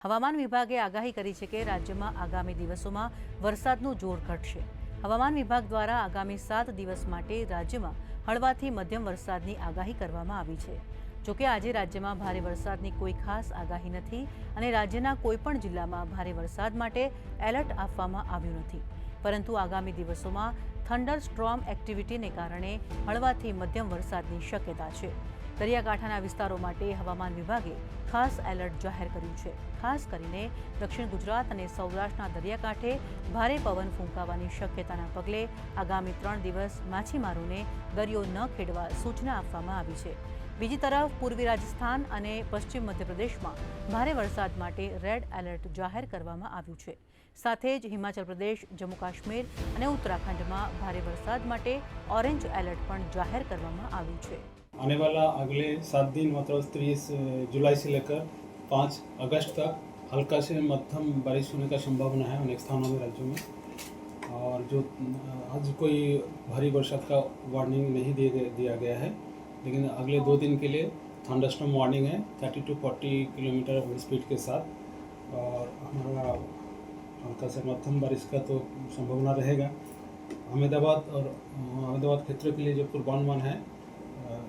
હવામાન વિભાગે આગાહી કરી છે કે રાજ્યમાં આગામી દિવસોમાં વરસાદનું જોર ઘટશે। હવામાન વિભાગ દ્વારા આગામી 7 દિવસ માટે રાજ્યમાં હળવાથી મધ્યમ વરસાદની આગાહી કરવામાં આવી છે। જોકે આજે રાજ્યમાં ભારે વરસાદની કોઈ ખાસ આગાહી નથી અને રાજ્યના કોઈપણ જિલ્લામાં ભારે વરસાદ માટે એલર્ટ આપવામાં આવ્યું નથી, પરંતુ આગામી દિવસોમાં થંડર સ્ટ્રોમ એક્ટિવિટીને કારણે હળવાથી મધ્યમ વરસાદની શક્યતા છે। દરિયાકાંઠાના વિસ્તારો માટે હવામાન વિભાગે ખાસ એલર્ટ જાહેર કર્યું છે। ખાસ કરીને દક્ષિણ ગુજરાત અને સૌરાષ્ટ્રના દરિયાકાંઠે ભારે પવન ફૂંકાવાની શક્યતાના પગલે આગામી 3 દિવસ માછીમારોને દરિયો ન ખેડવા સૂચના આપવામાં આવી છે। બીજી તરફ પૂર્વી રાજસ્થાન અને પશ્ચિમ મધ્યપ્રદેશમાં ભારે વરસાદ માટે રેડ એલર્ટ જાહેર કરવામાં આવ્યું છે। સાથે જ હિમાચલ પ્રદેશ, જમ્મુ કાશ્મીર અને ઉત્તરાખંડમાં ભારે વરસાદ માટે ઓરેન્જ એલર્ટ પણ જાહેર કરવામાં આવ્યું છે। आने वाला अगले 7 दिन मतलब 30 जुलाई से लेकर 5 अगस्त तक हल्का से मध्यम बारिश होने का संभावना है अनेक स्थानों में राज्यों में। और जो आज कोई भारी बरसात का वार्निंग नहीं दिया गया है, लेकिन अगले 2 दिन के लिए थंडरस्टॉर्म वार्निंग है 30 to 40 किलोमीटर स्पीड के साथ। और हमारा हल्का से मध्यम बारिश का तो संभावना रहेगा। अहमदाबाद क्षेत्र के लिए जो पूर्वानुमान है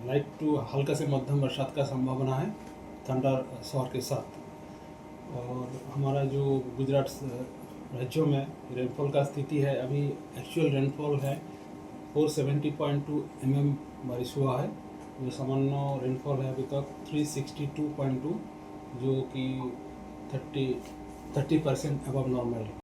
लाइट टू हल्का से मध्यम बरसात का संभावना है थंडर शॉवर के साथ। और हमारा जो गुजरात राज्यों में रेनफॉल का स्थिति है, अभी एक्चुअल रेनफॉल है 470.2 mm बारिश हुआ है। जो सामान्य रेनफॉल है अभी तक 362.2, जो कि 30% अबव नॉर्मल है।